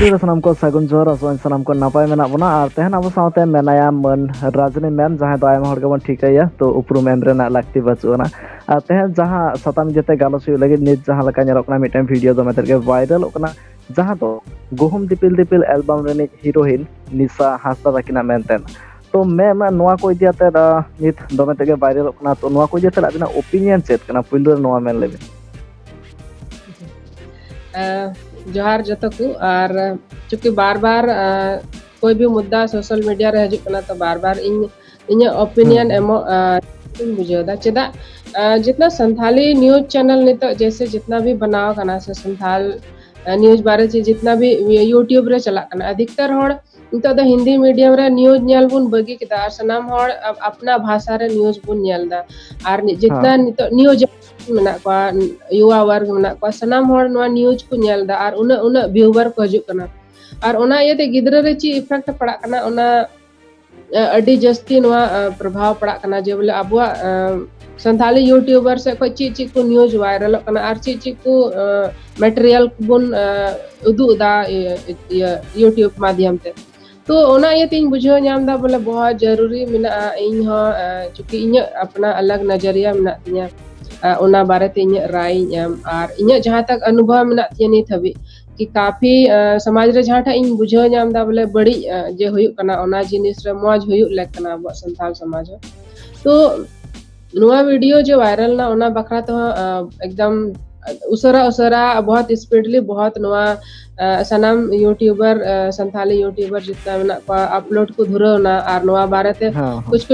Video रे सनाम को सगुन जोहर असवान सनाम को नापाय मेना बना और तेहन अब साथे मेनाया मन राजनी मैम जहां दो आयमा हड़ के बन ठिकैया तो उपरुम एम रेना लाक्ति बचुना और तेहन जहां सताम जते गालोस हुई लगे नित जहां लका नेरकना मिटन वीडियो दो मेतर के वायरल ओकना जहां तो गुहुम दिपिल दिपिल एल्बम रेनी हीरोइन निशा हासदा ताकिना मेनतेन तो मैम नोआ को इदियाते नित दो मेतर के वायरल ओकना तो नोआ को इदियाते आबिना ओपिनियन चेत कना पुइलो नोआ मेन लेबे जोहार जतो को और चूंकि बार बार कोई भी मुद्दा सोशल मीडिया रे हजू कना तो बार बार इन ओपिनियन एमो बुझेदा चेदा जितना संथाली न्यूज चैनल नितो जैसे जितना भी बनाव कना से संथाल न्यूज बारे से जितना भी यूट्यूब रे चला कना अधिकतर होड़ नितो द हिंदी मीडियम रे न्यूज नेल बुन बगी किदा और सनाम होड़ अपना भाषा रे न्यूज बुन नेलदा और जितना नितो न्यूज मेना को युवा वर्ग मेना को सनाम होड़ नवा न्यूज को नेलदा और उना उना व्यूवर को हजू कना और उना येते गिदरा रे ची इफेक्ट पड़ा कना उना अडी जस्ती नवा प्रभाव पड़ा कना जे बोले अबुआ संथाली यूट्यूबर से कोई ची को न्यूज वायरल कना और ची को मटेरियल बुन उदुदा यूट्यूब माध्यम ते तो ओना ये तीन बुझो नामदा बोले बहुत जरूरी मिना इन हो चूंकि इन अपना अलग नजरिया मिना तिया ओना बारे ते इन राय नाम और इन जहां तक अनुभव मिना तिया नि थबी कि काफी समाज रे जहां इन बुझो नामदा बोले बड़ी जे हुयु कना ओना जिनिस रे मौज हुयु ले कना अब संथाल समाज तो नुआ वीडियो जो वायरल ना ओना बखरा तो एकदम उसरा बहुत स्पीडली बहुत नुआ सनाम यूट्यूबर संथाली यूट्यूबर जितना मेना को अपलोड को धुरो ना और नुआ बारे ते कुछ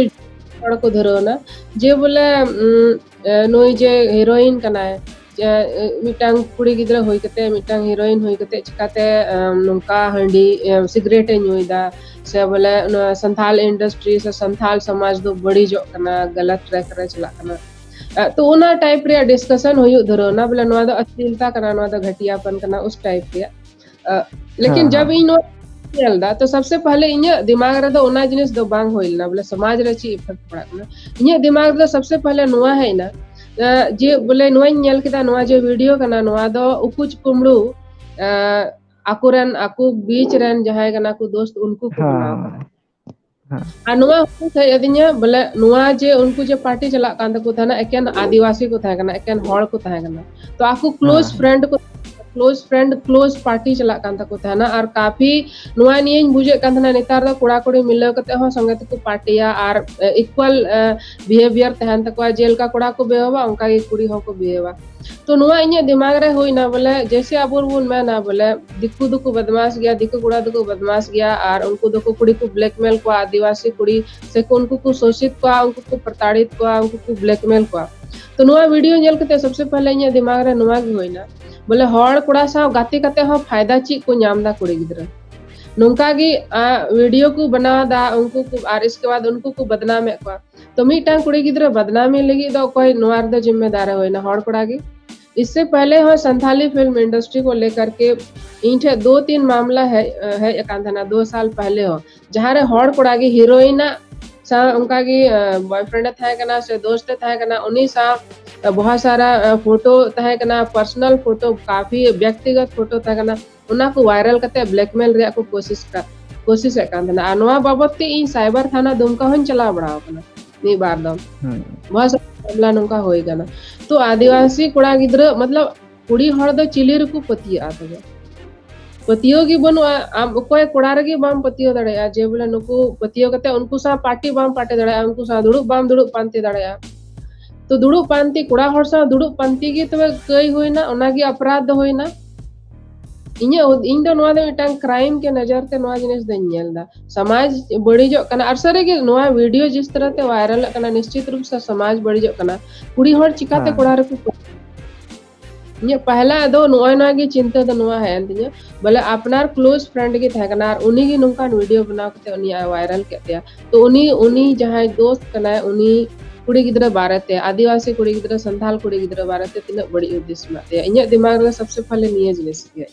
हड़ को धुरो ना जे बोले नुई जे हीरोइन कना है मिटांग कुड़ी गिद्रा होई कते मिटांग हीरोइन होई कते चिकाते नुका हंडी सिगरेट न्यूइदा से बोले संथाल इंडस्ट्री से संथाल समाज दो बड़ी जो कना गलत ट्रैक रे चला कना तो उना टाइप रे डिस्कशन होयु धरो ना बोले नवा दो अश्लीलता कना नवा दो घटियापन कना उस टाइप रे लेकिन जब इन चलदा तो सबसे पहले इन दिमाग रे दो उना जिनिस दो बांग होइल ना बोले समाज रे ची इफेक्ट पड़ा ना इन दिमाग रे सबसे पहले नुआ है ना जे बोले नुआ नेल केदा नुआ जे वीडियो कना नुआ दो उकुच कुमड़ू आकुरन आकु बीच रन जहाय कना को दोस्त उनको को बनाव अनुवा थे यदिnya बोले नुआ जे उनको जे पार्टी चला कान को थाना एकेन आदिवासी को था कना एकेन हॉल को था कना तो आकु क्लोज पार्टी चला कान को थाना और काफी नुआ नियन बुझे कान थाना नेतार द कुड़ा कुड़ी मिले कते हो संगे को पार्टिया और इक्वल बिहेवियर तहन तक जेल का कुड़ा को बेहवा उनका की कुड़ी हो को बेहवा तो नुआ इन दिमाग रे होई ना बोले जैसे अबुर बुन में ना बोले दिक्कु दुकु बदमाश गया दिक्कु कुड़ा दुकु बदमाश गया और उनको दुकु कुड़ी को ब्लैकमेल को आदिवासी कुड़ी से उनको को शोषित को उनको को प्रताड़ित को उनको को ब्लैकमेल को तो नुआ वीडियो नेल कते सबसे पहले इन दिमाग रे नुआ की होई ना बोले हड़ कुड़ा सा गाते कते हो फायदा ची को नामदा कुड़ी गिद्रा नोंका गी वीडियो को बनादा उनको को और इसके बाद उनको को बदनाम को तो मीटांग कुड़ी गिद्रा बदनामी लगी दो कोई नोआर द जिम्मेदार होई ना हड़ कुड़ा गी इससे पहले हो संथाली फिल्म इंडस्ट्री को लेकर के इनठे 2-3 मामला है एकांतना 2 साल पहले हो जहां रे हड़ कुड़ा गी हीरोइना सा उनका की बॉयफ्रेंड था कना से दोस्त था कना उन्हीं सा बहुत सारा फोटो था कना पर्सनल फोटो काफी व्यक्तिगत फोटो था कना उना को वायरल करते ब्लैकमेल रे को कोशिश कांतना अनवा बाबत ते इन साइबर थाना दुमका हन चला बड़ा कना नी बार दम बहुत मामला नुका होई गना तो आदिवासी कुड़ा गिद्र मतलब कुड़ी हड़ दो चिलीर को पति आते पतियो की बनु आम कोई कुड़ा रे की बाम पतियो दड़या जे बोले नुको पतियो कते उनको सा पार्टी बाम पाटे दड़या उनको सा दुड़ु बाम दुड़ु पांती दड़या तो दुड़ु पांती कुड़ा हड़ सा दुड़ु पांती की तबे कई होइना ओना की अपराध होइना इन दो नोआ दे मिटांग क्राइम के नजर ते नोआ जिनिस दे नेलदा समाज बड़ी जो कना अरसरे के नोआ वीडियो जिस तरह ते वायरल कना निश्चित रूप से समाज बड़ी जो कना कुड़ी हड़ चिकाते कुड़ा रे को ये पहला दो नोआ ना की चिंता तो नोआ है अंतिया बोले अपनार क्लोज फ्रेंड के था कना उनी की नुका वीडियो बना के उनी वायरल करते तो उनी जहां दोस्त कना उनी कुड़ी गिद्रा बारते आदिवासी कुड़ी गिद्रा संथाल कुड़ी गिद्रा बारते तीन बड़ी उद्देश्य माते इन दिमाग रे सबसे पहले निये जिनिस के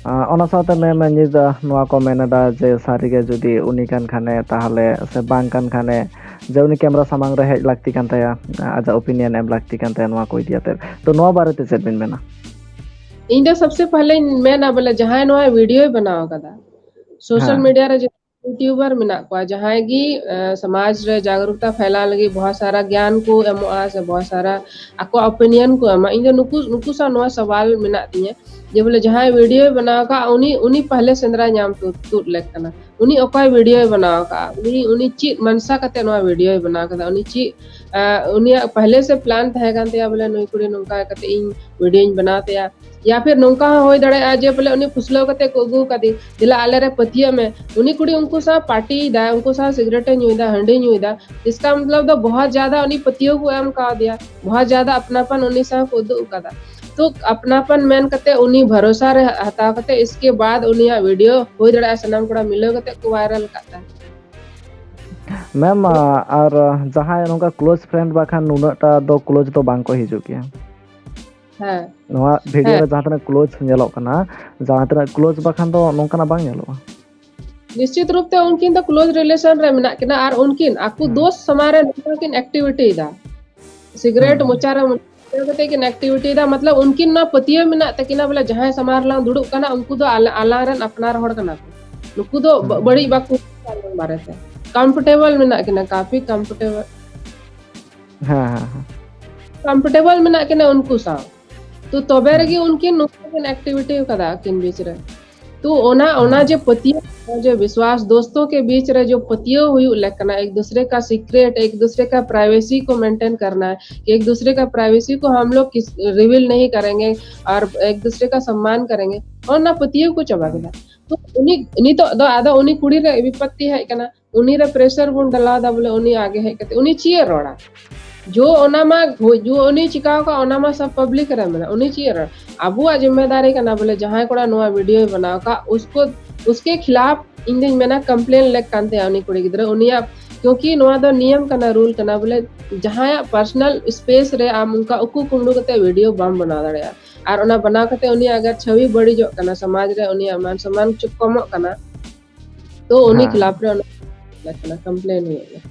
ona saate mem nida noa ko menada je sari ge jodi uni kan khane tahale se bang kan khane je uni camera samang re hej lakti kan taya aja opinion em lakti kan taya noa ko idiate to noa barete chet bin mena इन दो सबसे पहले मैं ना बोले जहां नोआ video बनाओ कदा सोशल हाँ मीडिया रे यूट्यूबर मेना को जहां गी समाज रे जागरूकता फैला लगी बहुत सारा ज्ञान को एमोआ से बहुत सारा आको ओपिनियन को एमा इन दो नुकु नुकु सा नोआ सवाल मेना तिया जे बोले जहां वीडियो बनाओ का उनी उनी पहले सेंद्रा नाम तु लेक कना उनी ओकय वीडियो बनाओ का उनी उनी ची मनसा कते नोआ वीडियो बनाओ का उनी ची उनी पहले से प्लान तहे कान तया बोले नुई कुड़ी नुका कते इन वीडियो बनाते या फिर नौका होय दड़े जे बोले उनी फुसलो कते को अगू कदी दिला आले रे पतिया में उनी कुड़ी उनको सा पार्टी दा उनको सा सिगरेट न्यूदा हंडी न्यूदा इसका मतलब तो बहुत ज्यादा उनी पतियों को एम का दिया बहुत ज्यादा अपनापन उनी सा को दो कदा तो अपनापन मेन कते उनी भरोसा रे हता कते इसके बाद उनी वीडियो होय दड़े सनम कोड़ा मिलो कते को वायरल करता मैम और जहां नोका क्लोज फ्रेंड बाखान नुनाटा दो क्लोज तो बांग को हिजु किया हां नोआ वीडियो रे जहां तना क्लोज नेलो कना जहां तना क्लोज बाखान तो नोंकाना बांग नेलो निश्चित रूप से उनकिन तो क्लोज रिलेशन रे मेना किना और उनकिन आकु दोस्त समारे उनकिन एक्टिविटी दा सिगरेट मोचारा कते किन एक्टिविटी दा मतलब उनकिन ना पतिये मेना तकिना बोले जहां समार ला दुड़ुक कना उनको तो आला रन अपनार होड़ कना नुकु दो बड़ी बाकु बारे से कंफर्टेबल मेना किना काफी कंफर्टेबल हां हां कंफर्टेबल मेना किना उनको सा तो तबे रगी उनकी नुकिन एक्टिविटी कदा किन बीच रे तो ओना ओना जे पतियो जो विश्वास दोस्तों के बीच रे जो पतियो हुई लेकना एक दूसरे का सीक्रेट एक दूसरे का प्राइवेसी को मेंटेन करना है कि एक दूसरे का प्राइवेसी को हम लोग रिवील नहीं करेंगे और एक दूसरे का सम्मान करेंगे और ना पतियो को चबा गया तो उनी तो आदा उनी कुड़ी रे विपत्ति है कना उनी रे प्रेशर बुन डला दा बोले उनी आगे है कते उनी चिए रोड़ा जो ओनामा जो उनी चिकाओ का ओनामा सब पब्लिक रे मेना उनी चिए अबुआ जिम्मेदारी कना बोले जहां कोड़ा नोआ वीडियो बनाओ का उसको उसके खिलाफ इन दिन मेना कंप्लेन लेक कांते उनी कुड़ी गिदरे उनिया क्योंकि नोआ दो नियम कना रूल कना बोले जहां पर्सनल स्पेस रे आम उनका उकु कुंडू कते वीडियो बम बना दड़या और ओना बना कते उनी अगर छवि बड़ी जो कना समाज रे उनी मान सम्मान चुकमो कना तो उनी खिलाफ रे लेकना कंप्लेन हुई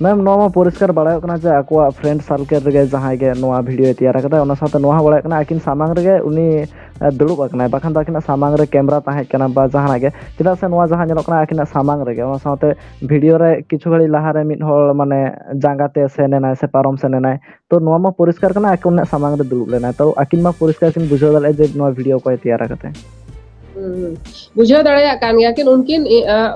मैम नोमा परिष्कार बाड़ाय कना जे आकोआ फ्रेंड सर्कल रे जहां गे नोआ वीडियो तैयार कदा ओना साथे नोहा बाड़ाय कना आकिन सामांग रे उनी दुड़ुब अकना बाखान दाकिना सामांग रे कैमरा ताहे कना बा जहां गे चेदा से नोआ जहां जनो कना आकिना सामांग रे ओना साथे वीडियो रे किछु घड़ी लाहा रे मिड होल माने जांगाते सेनेनाय से पारम सेनेनाय तो नोआ मा परिष्कार कना आकिन सामांग रे दुड़ुब लेना तो आकिन मा परिष्कार किन बुझो दले जे नोआ वीडियो को तैयार कते बुझो दड़या कान गया कि उनकिन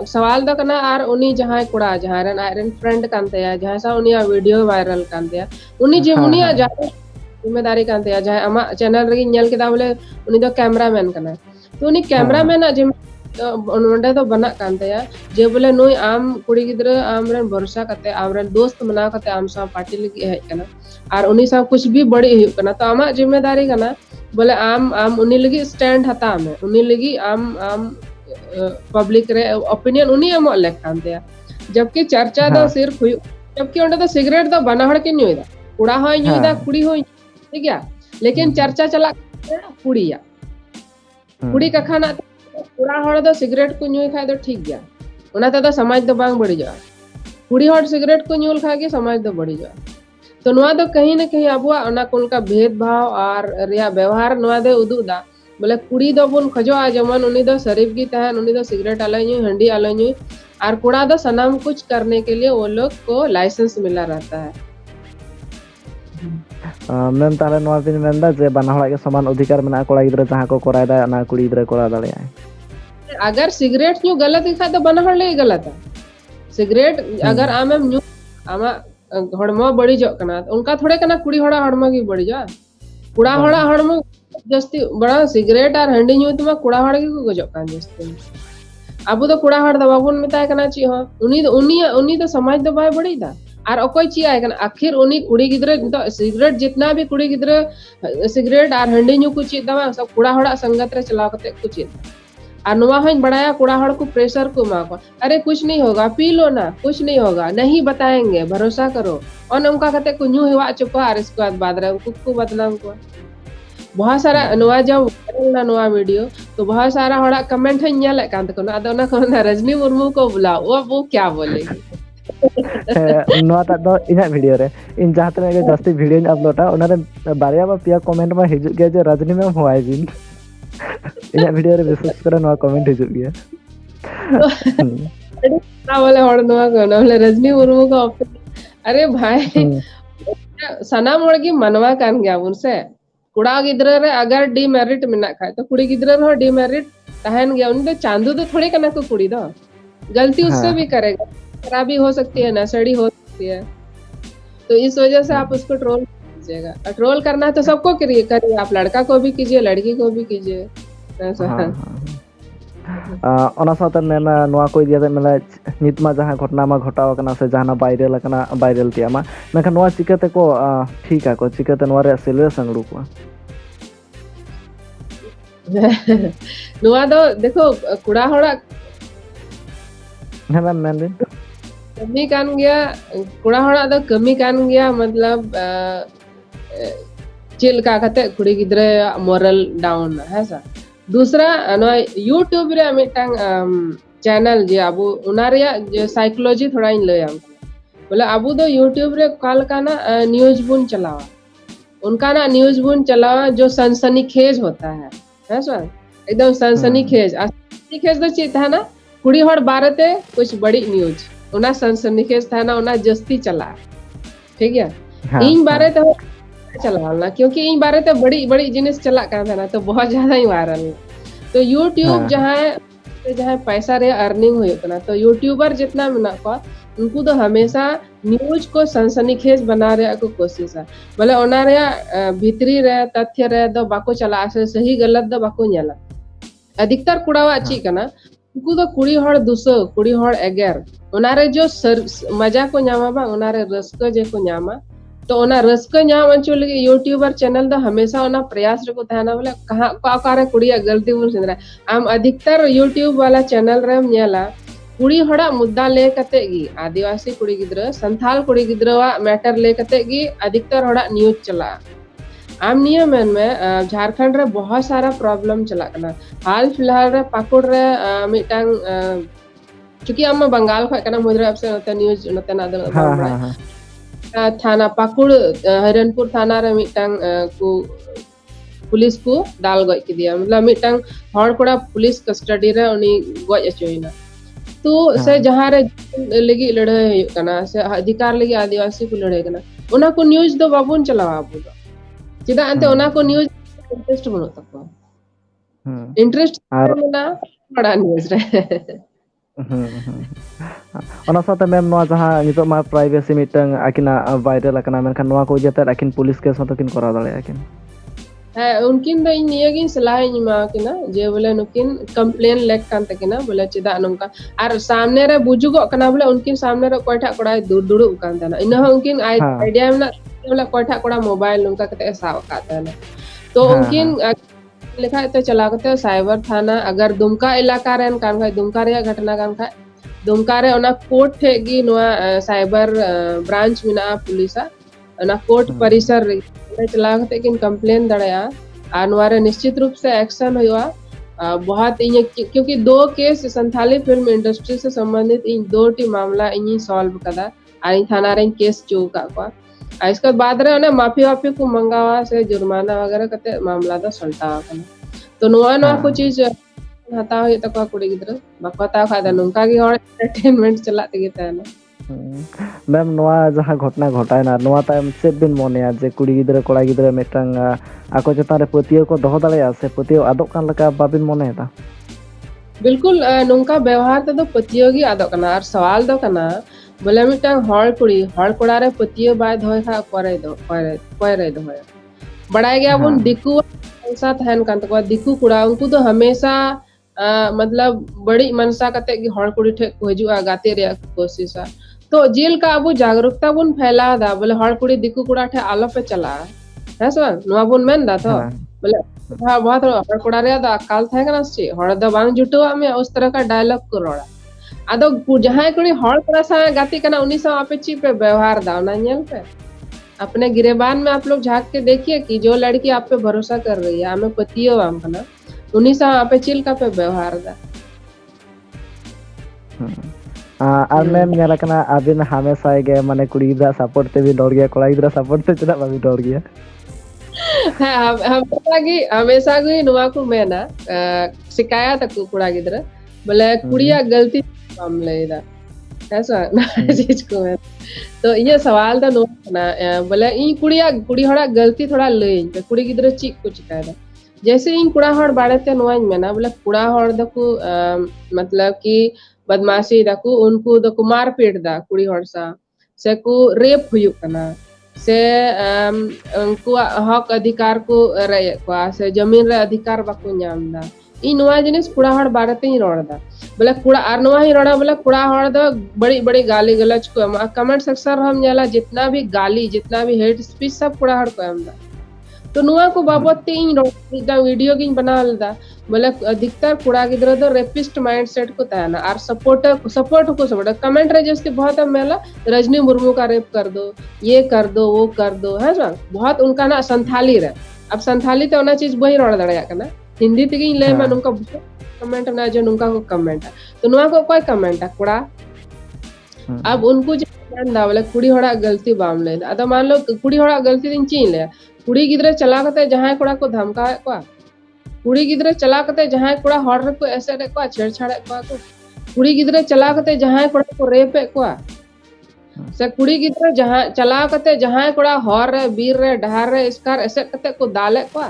सवाल द कना आर उनी जहां कुड़ा जहां रन आयरन फ्रेंड कानते या जहां सा उनी वीडियो वायरल कानते उनी जे उनी जहां जिम्मेदारी कानते या जहां अमा चैनल रे नेल केदा बोले उनी दो कैमरामैन कना तो उनी कैमरामैन आ जिम नोंडे तो बना कानते या जे बोले नुई आम कुड़ी गिदरे आम रन भरोसा कते आम रन दोस्त मना कते आम सा पार्टी लगी है कना और उनी सा कुछ भी बड़ी हुई कना तो आमा जिम्मेदारी कना बोले आम आम उनी लगी स्टैंड हता में उनी लगी आम आम पब्लिक रे ओपिनियन उनी एम लेक कानते जबकि चर्चा दो सिर्फ हुई जबकि ओंडे तो सिगरेट दो बना हड़ के न्यूदा कुड़ा होय न्यूदा कुड़ी होय ठीक है लेकिन चर्चा चला कुड़िया कुड़ी का खाना कुड़ा हड़ दो सिगरेट को न्यूय खाय दो ठीक गया ओना तो समाज दो बांग बढ़ी जा कुड़ी हड़ सिगरेट को न्यूल खा के समाज दो बढ़ी जा तो नोआ दो कहीं न कहीं अबुआ ओना कोनका भेदभाव और रिया व्यवहार नोआ दे उदुदा बोले कुड़ी दो बुन खजोआ जमन उनी दो शरीफ की तहन उनी दो सिगरेट आलो न्यूय हंडी आलो न्यूय और कुड़ा दो सनाम कुछ करने के लिए वो लोग को लाइसेंस मिला रहता है मैम ताले नोआ बिन मेंदा जे बाना हड़ा के समान अधिकार मेना कोड़ा गिदरे जहां को कराय दा ना कुड़ी गिदरे कोरा दाड़े अगर सिगरेट न्यू गलत दिखा तो बना हड़ ले गलत है सिगरेट अगर आम न्यू आमा हड़मो बड़ी जो कना उनका थोड़े कना कुड़ी हड़ा हड़मो की बड़ी जा कुड़ा हड़ा हड़मो जस्ती बड़ा सिगरेट और हंडी न्यू तुमा कुड़ा हड़ की गजो कान जस्ती अब तो कुड़ा हड़ दबाबुन मिताय कना ची हो उनी तो समाज दो बाय बड़ी दा और अकोय ची आय कना आखिर उनी कुड़ी गिदरे तो सिगरेट जितना भी कुड़ी गिदरे सिगरेट और हंडी न्यू को ची दवा सब कुड़ा हड़ा संगत रे चला कते को ची और नुआ हन बढ़ाया कुड़ा हड़ को प्रेशर को मा को अरे कुछ नहीं होगा पी लो ना कुछ नहीं होगा नहीं बताएंगे भरोसा करो और उनका कहते को न्यू हुआ चुका और इसके बाद रहे को बदनाम को बहुत सारा नुआ जब ना नुआ वीडियो तो बहुत सारा हड़ा कमेंट है न्याल कांत को ना अदो ना को रजनी मुर्मू को बुलाओ वो क्या बोलेगी नोटा दो इना वीडियो रे इन जहां तने के जास्ती वीडियो अपलोडा ओना रे बारिया बा पिया कमेंट मा हिजुग गया जे रजनी मैम होय बिन इना वीडियो रे विशेष करे नो कमेंट हिजुग गया ना बोले हड़ नवा को ना बोले रजनी मुर्मू को अरे भाई सनाम हड़ की मनवा कान गया उनसे कुड़ा गिद्रा रे अगर डीमेरिट मिना खाए तो कुड़ी गिद्रा रे डीमेरिट तहन गया उन चांदू तो थोड़ी कना को कुड़ी दो गलती उससे भी करेगा, खराबी हो सकती है, नशेड़ी हो सकती है, तो इस वजह से आप उसको ट्रोल कीजिएगा। ट्रोल करना है तो सबको करिए, आप लड़का को भी कीजिए, लड़की को भी कीजिए। ओना साथे मेना नोआ को इदिया मेला नित मा जहां घटना मा घटाव कना से जहां वायरल कना वायरल तिया मा मेखा नोआ चिकाते को ठीक आ को चिकाते नोआ रे सिलुएशन उडुक को नोआ दो देखो कुड़ा होड़ा है मैम मेन कमी कान गया कुड़ा होड़ा दो कमी कान गया मतलब चिल का कते कुड़ी गिद्रे मोरल डाउन है सा दूसरा नो यूट्यूब रे मिटांग चैनल जे अबु उना रे जे साइकोलॉजी थोड़ा इन लय बोले अबु दो यूट्यूब रे काल का ना न्यूज़ बुन चलावा उनका ना न्यूज़ बुन चलावा जो सनसनीखेज होता है सर एकदम सनसनीखेज तो चीज था ना कुड़ी हड़ बारते कुछ बड़ी न्यूज उना सनसनीखेज था ना उना जस्ती चला ठीक है इन बारे तो चला ना क्योंकि इन बारे तो बड़ी बड़ी जिनिस चला का था ना तो बहुत ज्यादा ही वायरल तो यूट्यूब जहाँ पैसा रे अर्निंग हुई ना तो यूट्यूबर जितना मिना को उनको तो हमेशा न्यूज को सनसनीखेज बना रहे को कोशिश है बोले ओना रे भीतरी रे तथ्य रे दो बाको चला सही गलत दो बाको नेला अधिकतर कुड़ावा ची कना उनको तो कुड़ी हड़ दुसो कुड़ी हड़ एगेर ओना रे जो मजा को न्यामा बा ओना रे रस्क जे को न्यामा तो ओना रस्क न्याम अंचो लगे यूट्यूबर चैनल द हमेशा ओना प्रयास रे को थाना बोले कहां का रे कुड़िया गलती बुन सिंदरा आम अधिकतर यूट्यूब वाला चैनल रे नेला कुड़ी हड़ा मुद्दा ले कते गी आदिवासी कुड़ी गिद्रा संथाल कुड़ी गिद्रा मैटर ले कते गी अधिकतर हड़ा न्यूज चला आम नियम में झारखंड रे बहुत सारा प्रॉब्लम चला कना हाल फिलहाल रे पाकुड़ रे मिटांग चूंकि आम बंगाल खा कना मुद्रा से नते न्यूज नते ना दो थाना पाकुड़ हरिनपुर थाना रे मिटांग को पुलिस को दाल गय के दिया मतलब मिटांग हड़ कोड़ा पुलिस कस्टडी रे उनी गय अचोइना तो से जहां रे लगी लड़ाई कना से अधिकार लगी आदिवासी को लड़ाई कना उना को न्यूज दो बाबून चलावा आबू चिदा अंते उना को न्यूज इंटरेस्ट बनो तको इंटरेस्ट ना बड़ा न्यूज रे ओना साथे मैम नोआ जहां नितो मा प्राइवेसी मिटंग आकिना वायरल आकना मेनखान नोआ को जते आकिन पुलिस केस तो किन करा दाले आकिन है उनकिन द निया गिन सलाह इमा किना जे बोले नुकिन कंप्लेन लेक कान तकिना बोले चिदा नंका आर सामने रे बुजुगो कना बोले उनकिन सामने रे कोइठा कोड़ा दुड़ु कान तना इना उनकिन आइडिया में बोले कोइठा कोड़ा मोबाइल नुका कते साव का तना तो उनकिन लिखा तो चला कते साइबर थाना अगर दुमका इलाका रेन कान खाय दुमका रे घटना कान खाय दुमका रे ओना कोर्ट ठेगी नोआ साइबर ब्रांच मिना पुलिसा ओना कोर्ट परिसर रे चला कते किन कंप्लेन दड़या आ नोआ रे निश्चित रूप से एक्शन होया बहुत इन क्योंकि दो केस संथाली फिल्म इंडस्ट्री से संबंधित इन दो टी मामला इन सॉल्व कदा आई थाना रे केस चौका को इसके बाद रे ओने माफी को मंगावा से जुर्माना वगैरह कते मामला दा सल्टावा कना तो नोआ को चीज हता हो त को कुड़ी गिद्र बकता खादा नुका की और एंटरटेनमेंट चला तगे ताना मैम नोआ जहां घटना घटायना नोआ तायम से बिन मोनेया जे कुड़ी गिद्र कोड़ा गिद्र मेटंग आको चतारे पतियो को दोह दाड़ेया से पतियो आदोक कान लका बाबिन मोनेता बिल्कुल नुका व्यवहार तो पतियो गी आदोक कना और सवाल दो कना बोले मिटांग हड़ कुड़ा रे पतियो बाय धोय खा करे दो बड़ाय गया बुन दिकु साथ हैन कान तो दिकु कुड़ा उनको तो हमेशा मतलब बड़ी मनसा कते की हड़ कुड़ी ठे को हजुआ गाते रे कोशिश तो जेल का अबु जागरूकता बुन फैला दा बोले हड़ कुड़ी दिकु कुड़ा ठे आलो पे चला है सर नोआ बुन मेन दा तो बोले हां बहुत हड़ कुड़ा रे दा अकाल थे कना से हड़ द बांग जुटवा में उस तरह का डायलॉग को रोड़ा आदो जहां कुड़ी हड़ कुड़ा सा गाती कना उनी सा आपे ची पे व्यवहार दा ना नेल पे अपने गिरेबान में आप लोग झांक के देखिए कि जो लड़की आप पे भरोसा कर रही है हमें पतियो हम कना उन्हीं सा आप पे चिल का पे व्यवहार दा और मैम nyala kana abin हमेशा ge mane kuri gidra support te bi dor gaya kora gidra support te cheda babi dor gaya हमेशा गी नुआ को मेना शिकायत को कुड़ा गिद्रा बोले कुड़िया गलती हम लेदा ऐसा ना चीज को मैं तो ये सवाल था नो ना बोले ई कुड़ी हड़ा गलती थोड़ा ले कुड़ी गिद्रा ची को चिकायदा जैसे इन कुड़ा हड़ बाड़ते नुआ मेना बोले कुड़ा हड़ दको मतलब कि बदमाशी दको उनको दको मार पीट दा कुड़ी हड़ से को रेप हुई कना से उनको हक अधिकार को रहे को से जमीन रे अधिकार बाको नाम दा इ नवा जिनिस कुड़ा हड़ बारते ही रोड़ दा बोले कुड़ा आर नवा ही रोड़ा बोले कुड़ा हड़ दा बड़ी बड़ी गाली गलौज को कमेंट सेक्शन हम जाला जितना भी गाली जितना भी हेट स्पीच सब कुड़ा हड़ को हम दा तो नुआ को बाबत तीन रोड़ा वीडियो गिन बना लदा बोले अधिकतर कुड़ा गिद्रा दो रेपिस्ट माइंडसेट को तहना और सपोर्ट को सपोर्ट कमेंट रे जैसे बहुत मेला रजनी मुर्मू का रेप कर दो ये कर दो वो कर दो है ना बहुत उनका ना संथाली रे अब संथाली तो ना चीज वही रोड़ा दड़या कना हिंदी तगी ले मन उनका कमेंट ना जो उनका को कमेंट है तो नुआ को कोई कमेंट है कुड़ा अब उनको जो दा बोले कुड़ी होड़ा गलती बाम ले अदा मान लो कुड़ी होड़ा गलती दिन चीन ले कुड़ी गिद्रा चला कते जहां कुड़ा को धमका को कुड़ी गिद्रा चला कते जहां कुड़ा हर को ऐसे रे को छेड़छाड़ को कुड़ी गिद्रा चला कते जहां कुड़ा को रेप को से कुड़ी गिद्रा जहां चला कते जहां कुड़ा हर रे बीर रे ढार रे इसकार ऐसे कते को दाले को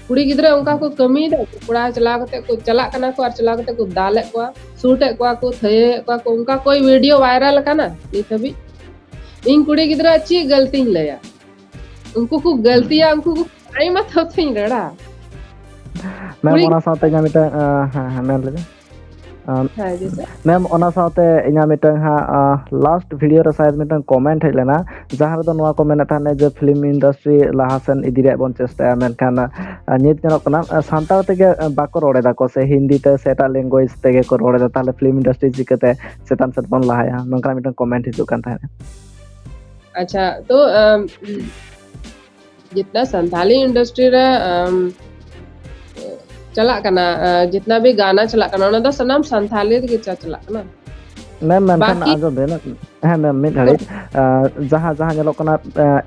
कुड़ी गिद्रा उनका को कमी दे कुड़ा चला कते को चला कना को और चला कते को दाले को शूट को थे को उनका कोई वीडियो वायरल कना ये तभी इन कुड़ी गिद्रा अच्छी गलती लेया उनको को गलती है उनको को आई मत होते ही रड़ा मैम ओना साथे nya mitang ha मैम ले मैम ओना साथे इnya mitang ha लास्ट वीडियो रे शायद mitang कमेंट है लेना जहां रे नोआ को मेना थाने जे फिल्म इंडस्ट्री लाहासन इदी रे बन चेष्टा मेनखान नित जनो कना सांताल तेगे बाको रोड़े दा को से हिंदी ते सेटा लैंग्वेज तेगे को रोड़े दा ताले फिल्म इंडस्ट्री चिकते सेतान सेट बन लाहाया नोंका mitang कमेंट हिजु कान थाने अच्छा तो जितना संथाली इंडस्ट्री रे चला कना जितना भी गाना चला कना ओना दा सनाम संथाली के चला कना मैम मेनखान आजो देना है मैम मिड घड़ी जहां जहां नेलो कना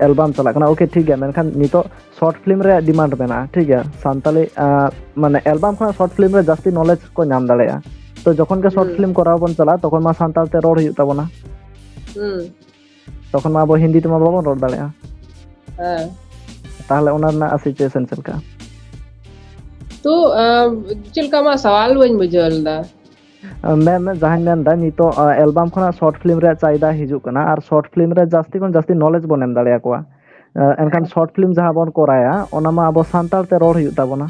एल्बम चला कना ओके ठीक है मेनखान नितो शॉर्ट फिल्म रे डिमांड मेना ठीक है संथाली माने एल्बम खना शॉर्ट फिल्म रे जास्ती नॉलेज को नाम दाड़ेया तो जखन के शॉर्ट फिल्म कराव बन चला तखन मा संथाल ते रोड हियु ताबोना तखन मा बो हिंदी ते मा बाबो रोड दाड़ेया हां ताहले ओना ना सिचुएशन चलका तो चिलका मा सवाल वइन बुझल दा मैम जहां मेन दा नितो एल्बम खना शॉर्ट फिल्म रे चाइदा हिजु कना और शॉर्ट फिल्म रे जास्ती कोन जास्ती नॉलेज बन एम दाड़ेया कोआ एनखान शॉर्ट फिल्म जहां बन कराया ओना मा अब सांताल ते रोड हियु ताबोना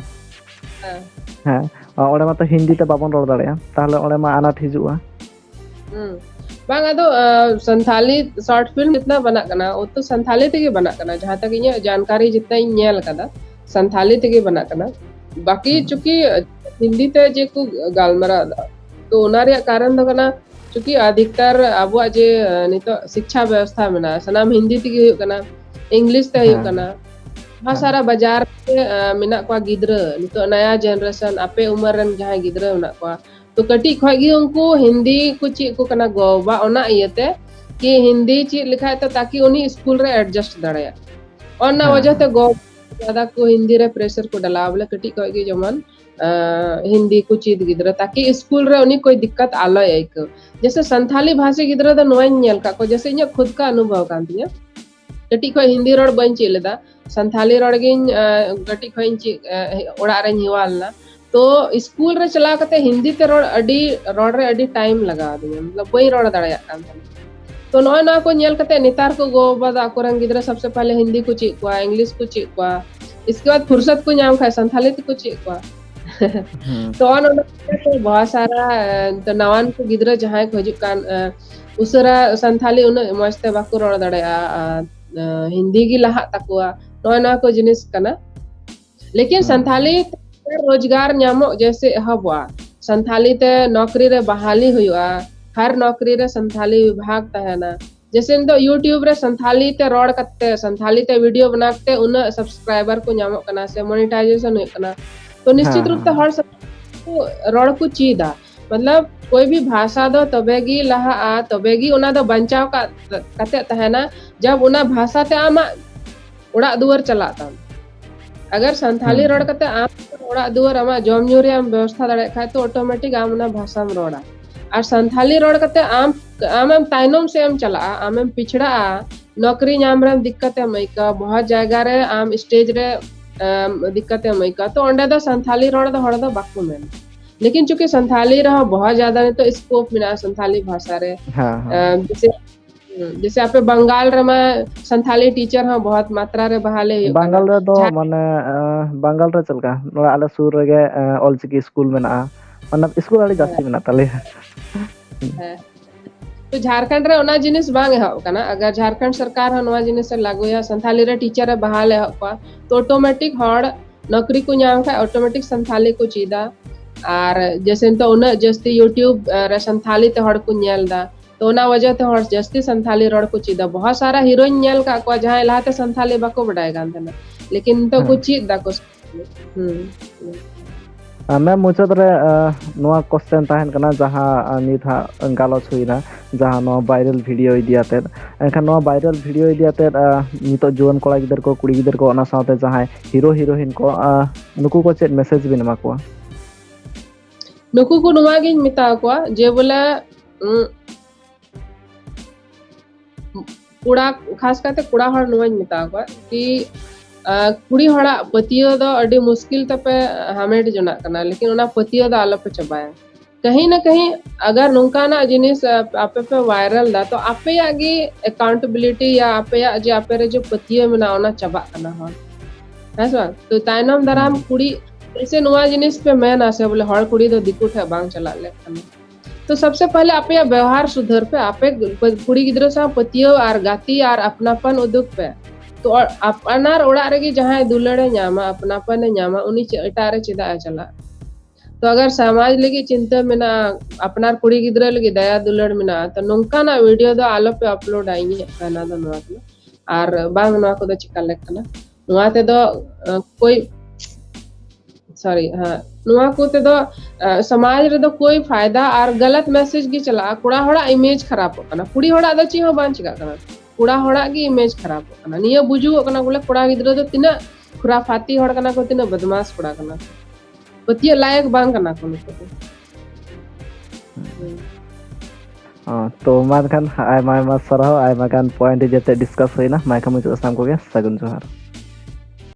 हां ओडे मा तो हिंदी ते बाबन रोड दाड़ेया ताहले ओडे मा अनाथ हिजुआ बांग आदो संथाली शॉर्ट फिल्म जितना बना कना वो तो संथाली तेगे बना कना जहां तक इने जानकारी जितना इ नेल कदा संथाली तेगे बना कना बाकी चूंकि हिंदी ते जे को गालमरा तो ओना रे कारण दो कना चूंकि अधिकतर अबुआ जे नितो शिक्षा व्यवस्था में ना सनाम हिंदी तेगे हुयो कना इंग्लिश ते हुयो कना बहुत सारा बाजार मेना को गिद्रा नितो नया जनरेशन आपे उम्र रन जहां गिद्रा ना को तो कटी खगी उनको हिंदी को ची को कना गोबा ओना इयते कि हिंदी ची लिखा तो ताकि उनी स्कूल रे एडजस्ट दड़या और ना वजह ते गो ज्यादा को हिंदी रे प्रेशर को डला बोले कटी खगी जमन हिंदी को चीज गिद्रा ताकि स्कूल रे उनी कोई दिक्कत आलो एक जैसे संथाली भाषा गिद्रा द नोइन नेल का को जैसे इन खुद का अनुभव कान तिया कटी खो हिंदी रोड बन चलेदा संथाली रोड गिन कटी खो इन ची ओड़ा रे हिवालना तो स्कूल रे चला कते हिंदी ते रोड रे अडी टाइम लगा दिया मतलब वही रोड दड़या कान तो नोय ना को नेल कते नितार को गो बदा कोरंग गिद्रा सबसे पहले हिंदी को ची को इंग्लिश को ची को इसके बाद फुर्सत को नाम खाए संथाली को ची को तो ऑन तो बहुत सारा तो नवान को गिद्रा जहां को हजु कान उसरा संथाली उन मस्ते बाको रोड दड़या हिंदी की लहा तकवा नोय ना को जिनिस कना लेकिन संथाली रोजगार ᱧᱟᱢᱚᱜ जैसे हवा संथाली ते नौकरी रे बहाली हुआ हर नौकरी रे संथाली विभाग तहना जैसे इन तो यूट्यूब रे संथाली ते रोड कते संथाली ते वीडियो बनाते उन सब्सक्राइबर को ᱧᱟᱢᱚᱜ कना से मोनेटाइजेशन हुई कना तो निश्चित रूप से हर रोड को चीदा मतलब कोई भी भाषा दो तबेगी लहा तबेगी उना दो बंचाव का कते तहना जब उना भाषा ते आमा उड़ा दुआर चलाता अगर संथाली रोड कते आम उड़ा दुआर आमा जम ᱧᱩ ᱨᱮᱭᱟᱜ व्यवस्था दाड़े खाय तो ऑटोमेटिक आम उना भाषा में रोड़ा और संथाली रोड कते आम ताइनम से आम चला आम पिछड़ा नौकरी नाम रे दिक्कत है मैका बहुत जगह रे आम स्टेज रे दिक्कत है मैका तो अंडे दो संथाली रोड दो हड़ दो बाकू में लेकिन चूंकि संथाली रहा बहुत ज्यादा नहीं तो स्कोप मिला संथाली भाषा रे जैसे जैसे आप बंगाल रे में संथाली टीचर हाँ बहुत मात्रा रे बहाले बंगाल रे दो माने बंगाल रे चलका नोरा आले सुर रे ऑलचिकी स्कूल में ना मतलब स्कूल वाली जास्ती में ना तले तो झारखंड रे ओना जिनिस बांग है कना अगर झारखंड सरकार हनवा जिनिस से लागू या संथाली रे टीचर रे बहाल है तो ऑटोमेटिक हड़ नौकरी को नाम का ऑटोमेटिक संथाली को चीदा और जैसे तो उन जस्ती यूट्यूब रे संथाली ते हड़ को नेलदा तो ना वजह ते हड़ जस्ती संथाली रोड को चीदा बहुत सारा हीरोइन नेल का को जहां लाते संथाली बाको बडाय गान थे लेकिन तो कुछ चीज दा को मैं मुचाद रे नोआ क्वेश्चन ताहन कना जहां निथा गालोच हुइना जहां नो वायरल वीडियो इदियाते एनखान नो वायरल वीडियो इदियाते नितो जुवन कोड़ा गिदर को कुड़ी गिदर को ओना साथे जहां हीरो हीरोइन को नुकु को चेट मैसेज बिन मा को नुकु को नुवा गिन मिता को जे बोला कुड़ा खास करते कुड़ा हड़ नुवा मिता को कि कुड़ी हड़ा पतियो दो अड़ी मुश्किल तपे हमेट जना करना लेकिन उना पतियो दो आलो पे चबाया कहीं ना कहीं अगर नुका ना जिनिस आपे पे वायरल दा तो आपे आगे अकाउंटेबिलिटी या आपे जे आपे रे जो पतियो में ना चबा करना हो ऐसा तो ताइनम दराम कुड़ी ऐसे नुआ जिनिस पे मैं ना से बोले हड़ कुड़ी दो दिकुट है बांग चला ले तो सबसे पहले आपे व्यवहार सुधर पे आपे कुड़ी गिद्रो सा पतियो और गाती और अपनापन उदुक पे तो अपनार ओड़ा रे जहां दुलड़े नामा अपनापन नामा उनी एटारे चिदा चला तो अगर समाज लगी चिंता में ना अपनार कुड़ी गिद्रे लगी दया दुलड़ में ना तो नोंका ना वीडियो दो आलो पे अपलोड आई है कहना दो नवा को और बांग नवा को दो चिका लेकना नवा ते दो कोई सॉरी हां नवा को ते दो समाज रे दो कोई फायदा और गलत मैसेज की चला कुड़ा होड़ा इमेज खराब होना कुड़ी होड़ा दो ची हो बांच का करना कुड़ा होड़ा की इमेज खराब होना निया बुझु कना बोले कुड़ा गिद्रो दो तिना खुराफाती होड़ कना को तिना बदमाश कुड़ा कना पतिया लायक बांग कना को तो मान खान आयमा आयमा सरह आयमा खान पॉइंट जेते डिस्कस होइना माइका मुझ साम को गे सगुन जोहार